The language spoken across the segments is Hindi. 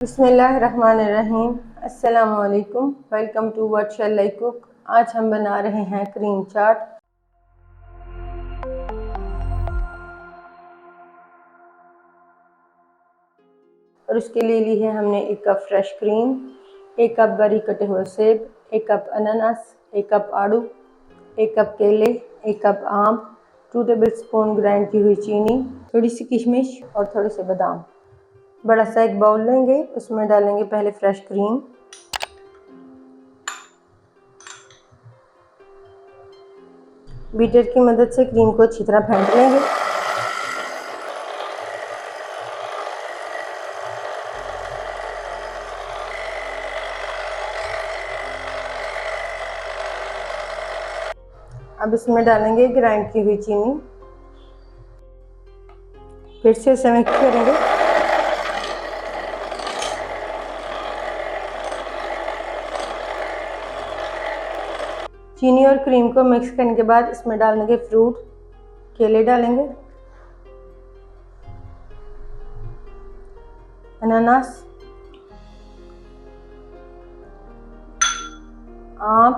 बिस्मिल्लाहिर्रहमानिर्रहीम। अस्सलाम वालेकुम। Welcome to what shall I cook. आज हम बना रहे हैं क्रीम चाट। और उसके लिए ली है हमने 1 कप फ्रेश क्रीम, 1 कप बारीक कटे हुए सेब, 1 कप अनानास, 1 कप आड़ू, 1 कप केले, 1 कप आम, 2 टेबलस्पून ग्राइंड की हुई चीनी, थोड़ी सी किशमिश और थोड़े से बादाम। बड़ा सा एक बाउल लेंगे, उसमें डालेंगे पहले फ्रेश क्रीम, बीटर की मदद से क्रीम को अच्छी तरह फेंट लेंगे। अब इसमें डालेंगे ग्राइंड की हुई चीनी, फिर से इसे मिक्स करेंगे। चीनी और क्रीम को मिक्स करने के बाद इसमें डालेंगे फ्रूट, केले डालेंगे, अनानास, आम,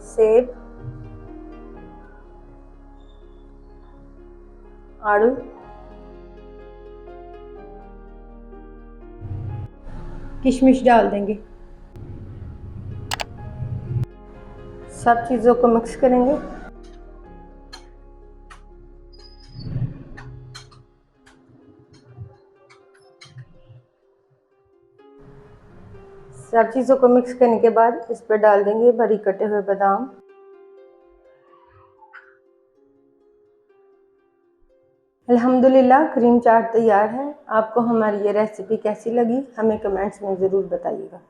सेब, आड़ू, किशमिश डाल देंगे। सब चीज़ों को मिक्स करेंगे। सब चीज़ों को मिक्स करने के बाद इस पर डाल देंगे बारीक कटे हुए बादाम। अल्हम्दुलिल्लाह क्रीम चाट तैयार है। आपको हमारी ये रेसिपी कैसी लगी हमें कमेंट्स में ज़रूर बताइएगा।